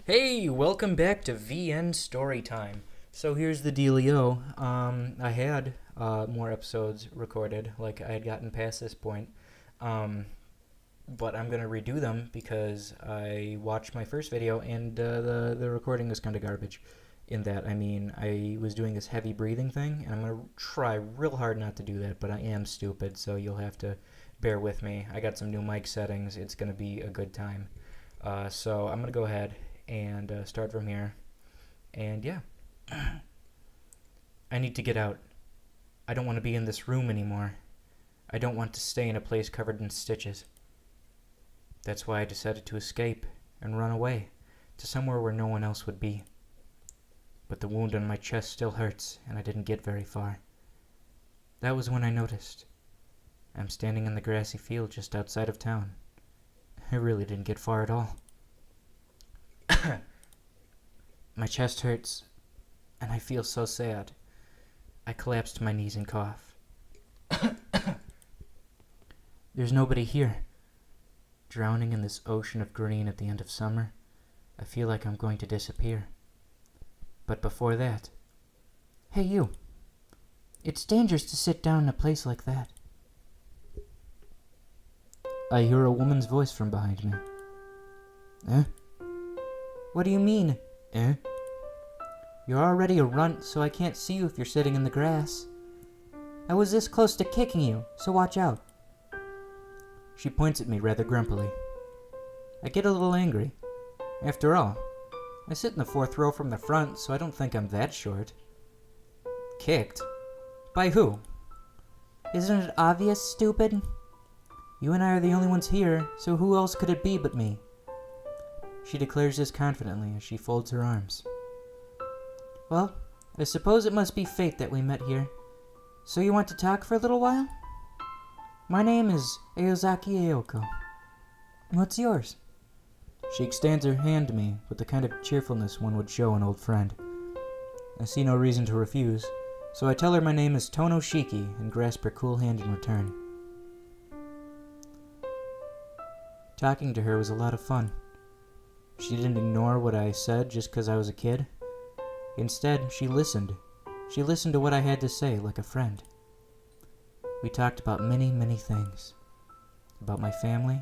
Hey, welcome back to VN Storytime. So here's the dealio. I had more episodes recorded, like I had gotten past this point, but I'm gonna redo them because I watched my first video and the recording was kind of garbage. In that, I mean, I was doing this heavy breathing thing, and I'm gonna try real hard not to do that, but I am stupid, so you'll have to bear with me. I got some new mic settings. It's gonna be a good time. So I'm gonna go ahead and start from here. And yeah, I need to get out. I don't want to be in this room anymore. I don't want to stay in a place covered in stitches. That's why I decided to escape and run away to somewhere where no one else would be. But the wound on my chest still hurts, and I didn't get very far. That was when I noticed. I'm standing in the grassy field just outside of town. I really didn't get far at all. My chest hurts, and I feel so sad. I collapse to my knees and cough. There's nobody here. Drowning in this ocean of green at the end of summer, I feel like I'm going to disappear. But before that... Hey, you. It's dangerous to sit down in a place like that. I hear a woman's voice from behind me. Eh? What do you mean, eh? You're already a runt, so I can't see you if you're sitting in the grass. I was this close to kicking you, so watch out. She points at me rather grumpily. I get a little angry. After all, I sit in the fourth row from the front, so I don't think I'm that short. Kicked? By who? Isn't it obvious, stupid? You and I are the only ones here, so who else could it be but me? She declares this confidently as she folds her arms. Well, I suppose it must be fate that we met here. So you want to talk for a little while? My name is Aozaki Aoko. What's yours? She extends her hand to me with the kind of cheerfulness one would show an old friend. I see no reason to refuse, so I tell her my name is Tono Shiki and grasp her cool hand in return. Talking to her was a lot of fun. She didn't ignore what I said just because I was a kid. Instead, she listened. She listened to what I had to say like a friend. We talked about many, many things. About my family.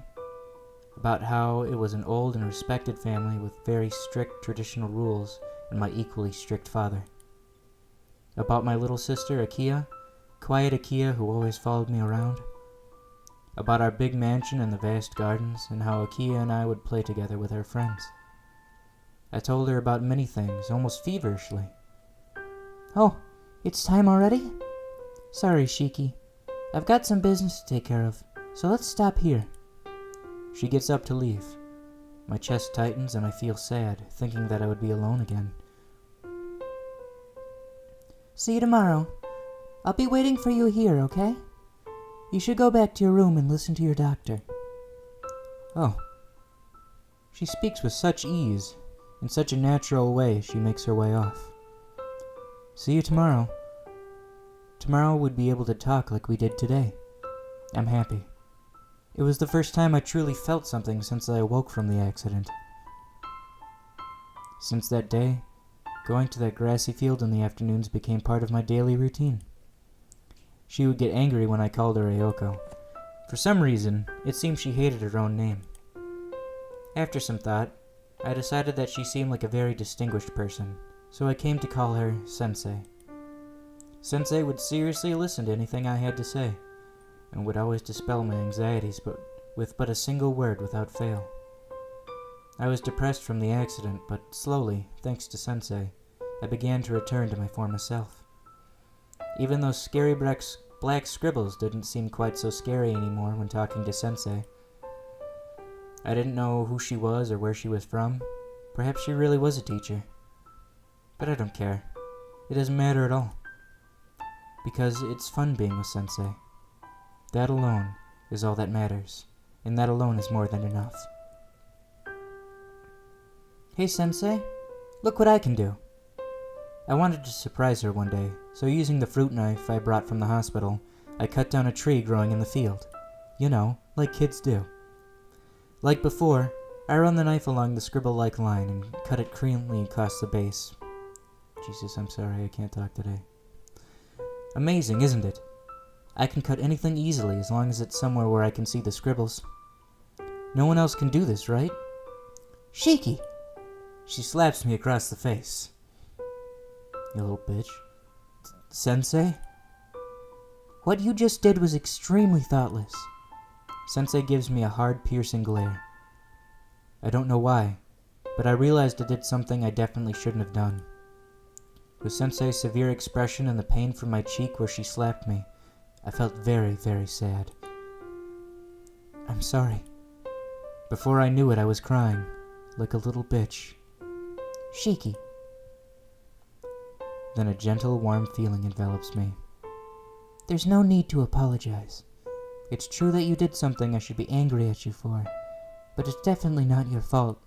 About how it was an old and respected family with very strict traditional rules and my equally strict father. About my little sister, Akia, quiet Akia who always followed me around. About our big mansion and the vast gardens, and how Akia and I would play together with our friends. I told her about many things, almost feverishly. Oh, it's time already? Sorry, Shiki. I've got some business to take care of, so let's stop here. She gets up to leave. My chest tightens and I feel sad, thinking that I would be alone again. See you tomorrow. I'll be waiting for you here, okay? You should go back to your room and listen to your doctor. Oh. She speaks with such ease, in such a natural way she makes her way off. See you tomorrow. Tomorrow we'd be able to talk like we did today. I'm happy. It was the first time I truly felt something since I awoke from the accident. Since that day, going to that grassy field in the afternoons became part of my daily routine. She would get angry when I called her Ayoko. For some reason, it seemed she hated her own name. After some thought, I decided that she seemed like a very distinguished person, so I came to call her Sensei. Sensei would seriously listen to anything I had to say, and would always dispel my anxieties with but a single word without fail. I was depressed from the accident, but slowly, thanks to Sensei, I began to return to my former self. Even those scary black scribbles didn't seem quite so scary anymore when talking to Sensei. I didn't know who she was or where she was from. Perhaps she really was a teacher. But I don't care. It doesn't matter at all. Because it's fun being with Sensei. That alone is all that matters, and that alone is more than enough. Hey Sensei, look what I can do. I wanted to surprise her one day, so using the fruit knife I brought from the hospital, I cut down a tree growing in the field. You know, like kids do. Like before, I run the knife along the scribble-like line and cut it cleanly across the base. Jesus, I'm sorry, I can't talk today. Amazing, isn't it? I can cut anything easily as long as it's somewhere where I can see the scribbles. No one else can do this, right? Shiki! She slaps me across the face. You little bitch. Sensei? What you just did was extremely thoughtless. Sensei gives me a hard, piercing glare. I don't know why, but I realized I did something I definitely shouldn't have done. With Sensei's severe expression and the pain from my cheek where she slapped me, I felt very, very sad. I'm sorry. Before I knew it, I was crying, like a little bitch. Shiki. Then a gentle, warm feeling envelops me. There's no need to apologize. It's true that you did something I should be angry at you for, but it's definitely not your fault.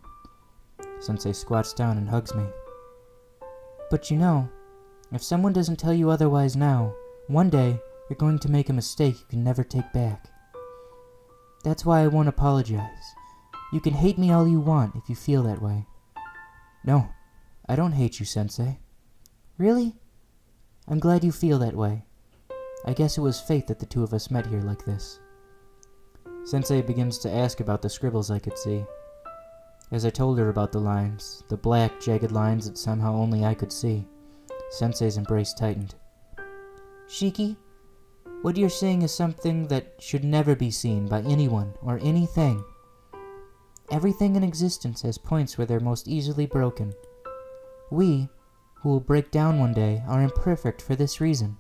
Sensei squats down and hugs me. But you know, if someone doesn't tell you otherwise now, one day you're going to make a mistake you can never take back. That's why I won't apologize. You can hate me all you want if you feel that way. No, I don't hate you, Sensei. Really? I'm glad you feel that way. I guess it was fate that the two of us met here like this. Sensei begins to ask about the scribbles I could see. As I told her about the lines, the black, jagged lines that somehow only I could see, Sensei's embrace tightened. Shiki, what you're seeing is something that should never be seen by anyone or anything. Everything in existence has points where they're most easily broken. We, who will break down one day, are imperfect for this reason.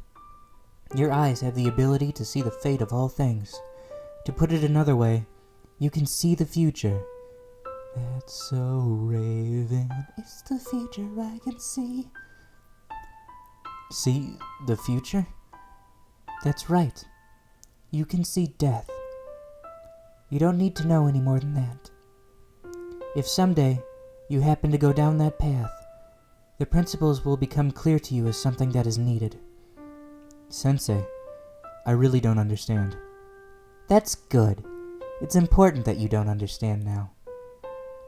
Your eyes have the ability to see the fate of all things. To put it another way, you can see the future. That's so Raven, it's the future I can see. See the future? That's right. You can see death. You don't need to know any more than that. If someday you happen to go down that path, the principles will become clear to you as something that is needed. Sensei, I really don't understand. That's good. It's important that you don't understand now.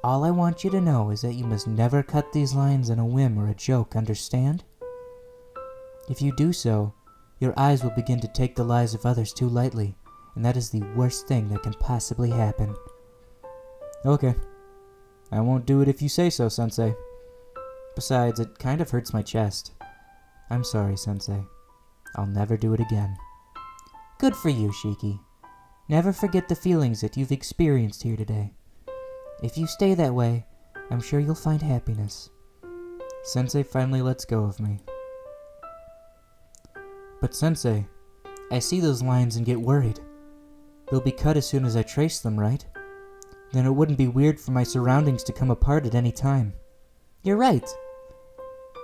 All I want you to know is that you must never cut these lines on a whim or a joke, understand? If you do so, your eyes will begin to take the lives of others too lightly, and that is the worst thing that can possibly happen. Okay. I won't do it if you say so, Sensei. Besides, it kind of hurts my chest. I'm sorry, Sensei. I'll never do it again. Good for you, Shiki. Never forget the feelings that you've experienced here today. If you stay that way, I'm sure you'll find happiness. Sensei finally lets go of me. But Sensei, I see those lines and get worried. They'll be cut as soon as I trace them, right? Then it wouldn't be weird for my surroundings to come apart at any time. You're right.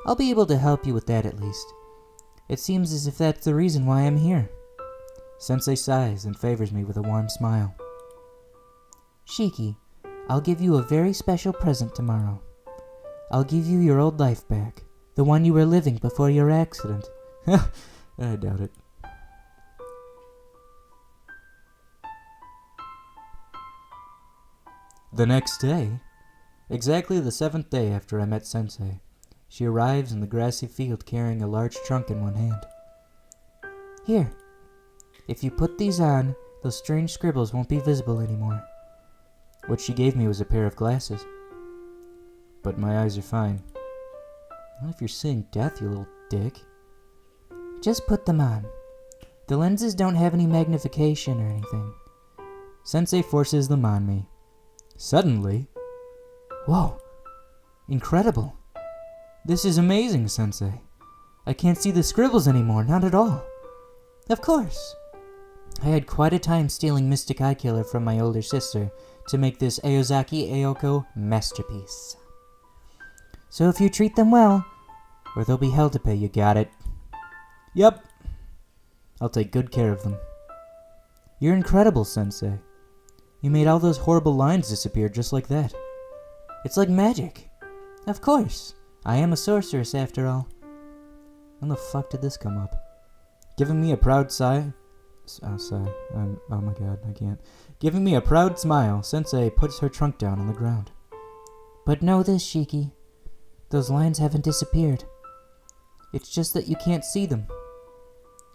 I'll be able to help you with that at least. It seems as if that's the reason why I'm here. Sensei sighs and favors me with a warm smile. Shiki, I'll give you a very special present tomorrow. I'll give you your old life back, the one you were living before your accident. I doubt it. The next day, exactly the 7th day after I met Sensei, she arrives in the grassy field carrying a large trunk in one hand. Here, if you put these on, those strange scribbles won't be visible anymore. What she gave me was a pair of glasses. But my eyes are fine. Not if you're seeing death, you little dick. Just put them on. The lenses don't have any magnification or anything. Sensei forces them on me. Suddenly, whoa, incredible. This is amazing, Sensei. I can't see the scribbles anymore, not at all. Of course. I had quite a time stealing Mystic Eye Killer from my older sister to make this Aozaki Aoko masterpiece. So if you treat them well, or they'll be hell to pay, you got it? Yep. I'll take good care of them. You're incredible, Sensei. You made all those horrible lines disappear just like that. It's like magic. Of course. I am a sorceress after all. When the fuck did this come up? Giving me a proud sigh? I'll sigh. Oh my god, I can't. Giving me a proud smile, Sensei puts her trunk down on the ground. But know this, Shiki. Those lines haven't disappeared. It's just that you can't see them.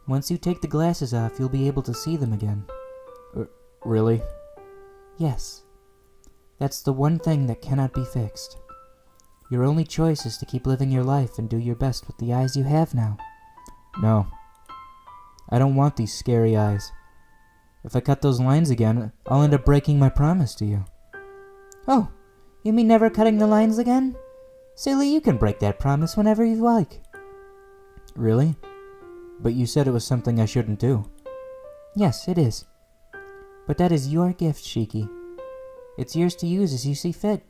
Once you take the glasses off, you'll be able to see them again. Really? Yes. That's the one thing that cannot be fixed. Your only choice is to keep living your life and do your best with the eyes you have now. No. I don't want these scary eyes. If I cut those lines again, I'll end up breaking my promise to you. Oh, you mean never cutting the lines again? Silly, you can break that promise whenever you like. Really? But you said it was something I shouldn't do. Yes, it is. But that is your gift, Shiki. It's yours to use as you see fit.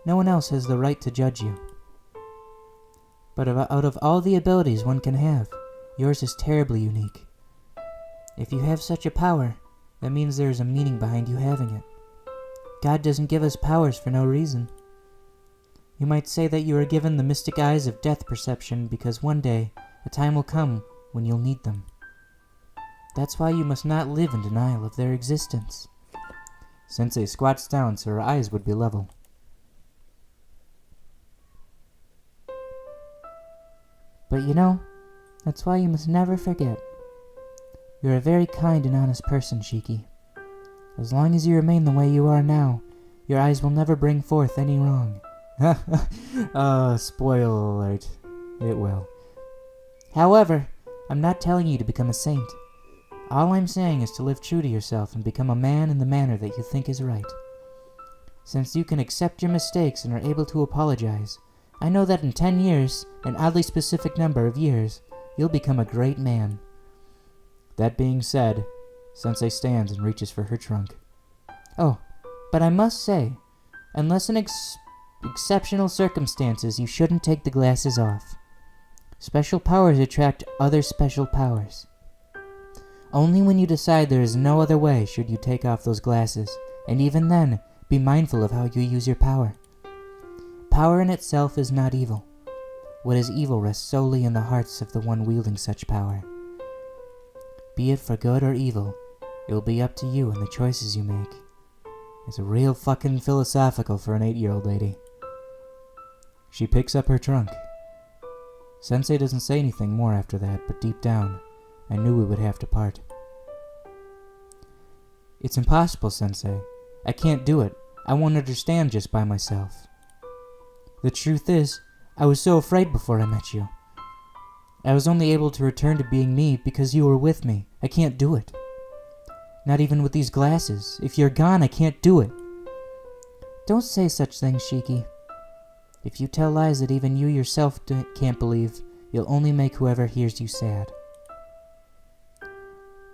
No one else has the right to judge you. But out of all the abilities one can have, yours is terribly unique. If you have such a power, that means there is a meaning behind you having it. God doesn't give us powers for no reason. You might say that you are given the mystic eyes of death perception because one day, a time will come when you'll need them. That's why you must not live in denial of their existence. Sensei squats down so her eyes would be level. But you know, that's why you must never forget. You're a very kind and honest person, Shiki. As long as you remain the way you are now, your eyes will never bring forth any wrong. Spoiler alert. It will. However, I'm not telling you to become a saint. All I'm saying is to live true to yourself and become a man in the manner that you think is right. Since you can accept your mistakes and are able to apologize, I know that in 10 years, an oddly specific number of years, you'll become a great man. That being said, Sensei stands and reaches for her trunk. Oh, but I must say, unless in exceptional circumstances, you shouldn't take the glasses off. Special powers attract other special powers. Only when you decide there is no other way should you take off those glasses, and even then, be mindful of how you use your power. Power in itself is not evil. What is evil rests solely in the hearts of the one wielding such power. Be it for good or evil, it will be up to you and the choices you make. It's real fucking philosophical for an 8-year-old lady. She picks up her trunk. Sensei doesn't say anything more after that, but deep down, I knew we would have to part. It's impossible, Sensei. I can't do it. I won't understand just by myself. The truth is, I was so afraid before I met you. I was only able to return to being me because you were with me. I can't do it. Not even with these glasses. If you're gone, I can't do it. Don't say such things, Shiki. If you tell lies that even you yourself can't believe, you'll only make whoever hears you sad.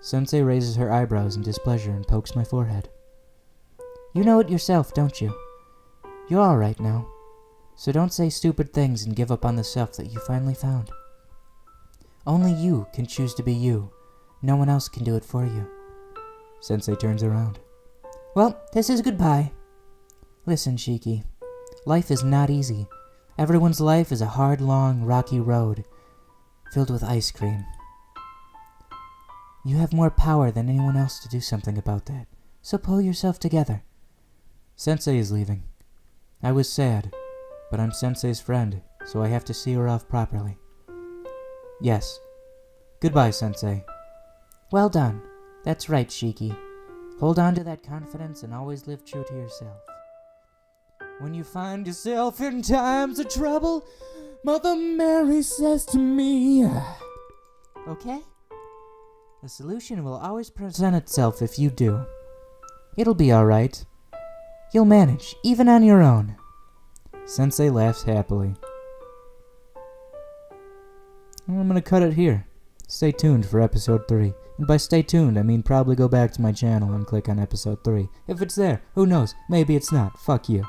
Sensei raises her eyebrows in displeasure and pokes my forehead. You know it yourself, don't you? You're all right now. So don't say stupid things and give up on the self that you finally found. Only you can choose to be you. No one else can do it for you. Sensei turns around. Well, this is goodbye. Listen, Shiki. Life is not easy. Everyone's life is a hard, long, rocky road, filled with ice cream. You have more power than anyone else to do something about that, so pull yourself together. Sensei is leaving. I was sad, but I'm Sensei's friend, so I have to see her off properly. Yes. Goodbye, Sensei. Well done. That's right, Shiki. Hold on to that confidence and always live true to yourself. When you find yourself in times of trouble, Mother Mary says to me, okay? The solution will always present itself if you do. It'll be alright. You'll manage, even on your own. Sensei laughs happily. I'm gonna cut it here. Stay tuned for episode 3. And by stay tuned, I mean probably go back to my channel and click on episode 3. If it's there, who knows? Maybe it's not. Fuck you.